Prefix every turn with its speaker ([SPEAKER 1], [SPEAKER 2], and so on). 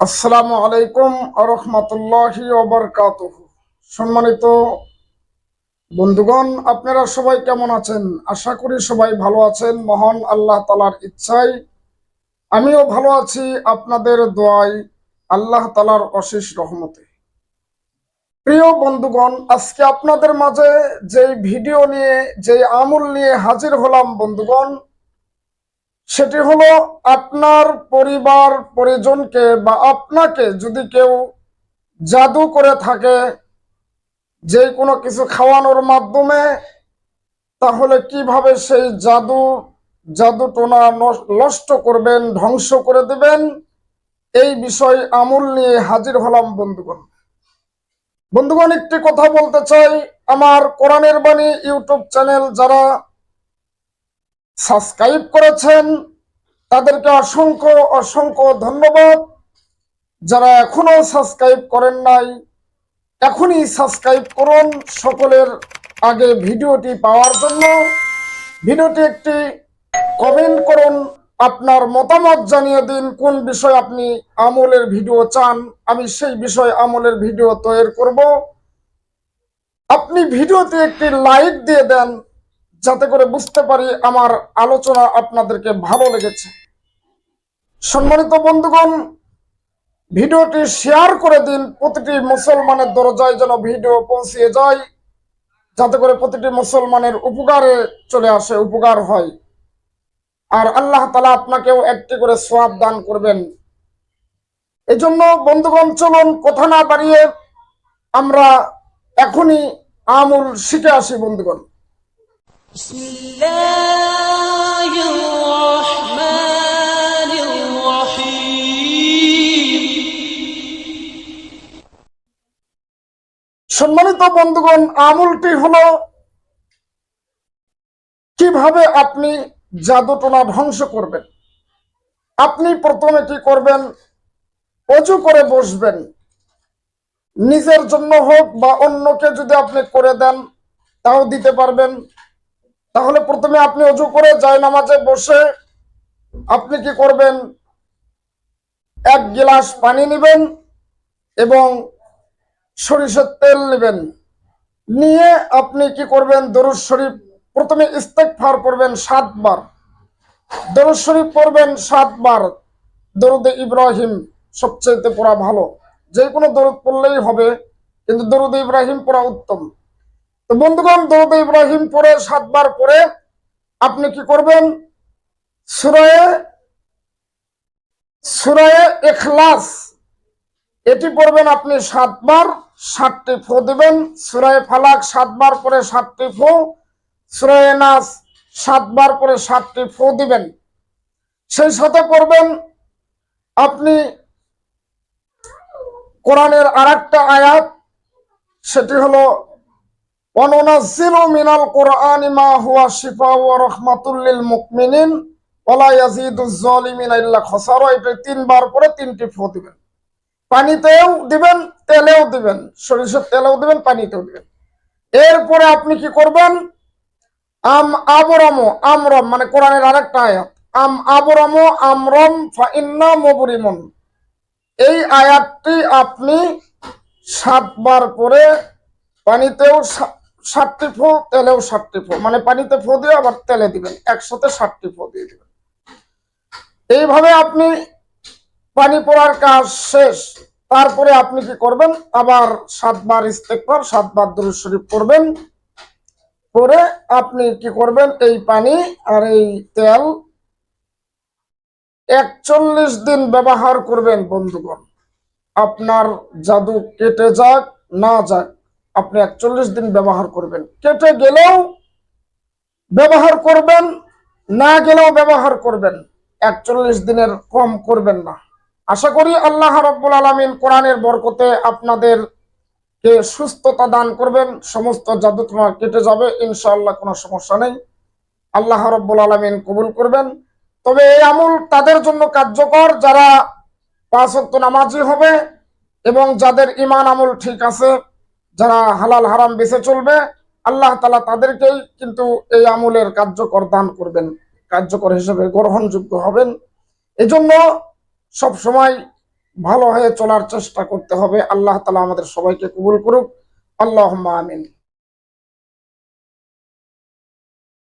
[SPEAKER 1] আসসালামু আলাইকুম আরহামতুল্লাহি ওয়াবারাকাতুহু। সম্মানিত বন্ধুগণ, আপনারা সবাই কেমন আছেন? আশা করি সবাই ভালো আছেন। মহান আল্লাহ তাআলার ইচ্ছায় আমিও ভালো আছি, আপনাদের দোয়ায়, আল্লাহ তাআলার অশেষ রহমতে। প্রিয় বন্ধুগণ, আজকে আপনাদের মাঝে যে ভিডিও নিয়ে, যে আমল নিয়ে হাজির হলাম বন্ধুগণ, সেটি হলো আপনার পরিবার পরিজনকে বা আপনাকে যদি কেউ জাদু করে থাকে যে কোনো কিছু খাওয়ানোর মাধ্যমে, তাহলে কিভাবে সেই জাদুটোনা নষ্ট করবেন, ধ্বংস করে দেবেন, এই বিষয় আমল নিয়ে হাজির হলাম বন্ধুগণ। বন্ধুগণ, একটি কথা বলতে চাই, আমার কোরআনের বাণী ইউটিউব চ্যানেল যারা সাবস্ক্রাইব করেছেন তাদেরকে অসংখ্য অসংখ্য ধন্যবাদ। যারা এখনো সাবস্ক্রাইব করেন নাই, এখনই সাবস্ক্রাইব করুন। সকলের আগে ভিডিওটি পাওয়ার জন্য ভিডিওটি একটি কমেন্ট করুন, আপনার মতামত জানিয়ে দিন কোন বিষয় আপনি আমলের ভিডিও চান, আমি সেই বিষয় আমলের ভিডিও তৈরি করব। আপনি ভিডিওতে একটি লাইক দিয়ে দেন যাতে করে বুঝতে পারি আমার আলোচনা আপনাদেরকে ভালো লেগেছে। সম্মানিত বন্ধুগণ, ভিডিওটি শেয়ার করে দিন, প্রতিটি মুসলমানের দরজায় যেন ভিডিও পৌঁছে যায়, যাতে করে প্রতিটি মুসলমানের উপকারে চলে আসে, উপকার হয়। আর আল্লাহ তাআলা আপনাকেও একটি করে সওয়াব দান করবেন। এই জন্য বন্ধুগণ, চলুন কথা না বাড়িয়ে আমরা এখনই আমল শিখে আসি বন্ধুগণ।
[SPEAKER 2] বিসমিল্লাহির রহমানির রহিম।
[SPEAKER 1] সম্মানিত বন্ধুগণ, আমলটি হলো কিভাবে আপনি জাদুটোনা ধ্বংস করবেন। আপনি প্রথমে কি করবেন, অজু করে বসবেন। নিজের জন্য হোক বা অন্যকে যদি আপনি করে দেন তাও দিতে পারবেন। তাহলে প্রথমে আপনি অজু করে জায়নামাজে বসে আপনি কি করবেন, এক গিলাস পানি নেবেন এবং সরিষার তেল নেবেন। নিয়ে আপনি কি করবেন, দরুদ শরীফ প্রথমে ইস্তেগফার করবেন 7 বার, দরুদ শরীফ পড়বেন 7 বার। দরুদে ইব্রাহিম সবচেয়ে পড়া ভালো, যে কোনো দরুদ পড়লেই হবে, কিন্তু দরুদে ইব্রাহিম পড়া উত্তম। তো বন্ধুগণ, দরুদে ইব্রাহিম পড়ে 7 বার পরে আপনি কি করবেন, সূরা ইখলাস এটি পড়বেন আপনি 7 বার, 7টি ফু দিবেন। সূরা ফালাক 7 বার পরে 7টি ফু, সূরা নাস 7 বার পরে 7টি ফু দিবেন। সেই সাথে পড়বেন আপনি কোরআনের আরেকটা আয়াত, সেটি হলো ওয়ানুনাজ্জিলু মিনাল কুরআনি মা হুয়া শিফাউ ওয়া রাহমাতুল লিল মুমিনিন ওয়া লা ইয়াজিদুজ জালিমিনা ইল্লা খাসারা। এটা 3 বার পরে 3টি ফু দিবেন। পানিতেও দিবেন, তেলেও দিবেন, সরিষার তেলেও দিবেন, পানিতেও দিবেন। এরপরে আপনি কি করবেন, আমরম মানে কোরআনের আরেকটা আয়াত, আমরম ফা ইন্না মুবরিমুন, এই আয়াতটি আপনি 7 বার করে পানিতেও 7টি ফু, তেলেও 7টি ফু, মানে পানিতে ফু দিয়ে আবার তেলে দিবেন, একসাথে 7টি ফু দিয়ে দিবেন। এইভাবে আপনি পানি পড়ার কাজ শেষ। তারপরে আপনি কি করবেন, আবার 7 বার ইস্তেগফার, 7 বার দরুদ শরীফ পড়বেন। পরে আপনি কি করবেন, এই পানি আর এই তেল 41 দিন ব্যবহার করবেন বন্ধুগণ। আপনার জাদু কেটে যাক না যাক, আপনি 41 দিন ব্যবহার করবেন। কেটে গেলেও ব্যবহার করবেন, না গেলেও ব্যবহার করবেন, 41 দিনের কম করবেন না। আশা করি আল্লাহ রাব্বুল আলামিন কোরআনের বরকতে আপনাদেরকে সুস্থতা দান করবেন, সমস্ত জাদু তোমার কেটে যাবে ইনশাআল্লাহ, কোনো সমস্যা নেই। আল্লাহ রাব্বুল আলামিন কবুল করবেন। তবে এই আমল তাদের জন্য কার্যকর যারা 5 ওয়াক্ত নামাজি হবে এবং যাদের ঈমান আমল ঠিক আছে, যারা হালাল হারাম বেঁচে চলবে, আল্লাহ তাআলা তাদেরকেই কিন্তু এই আমলের কার্যকর দান করবেন, কার্যকর হিসেবে গ্রহণযোগ্য হবেন। এজন্য সব সময় ভালো হয়ে চলার চেষ্টা করতে হবে। আল্লাহ তাআলা আমাদের সবাইকে কবুল করুক। আল্লাহুম্মা আমিন।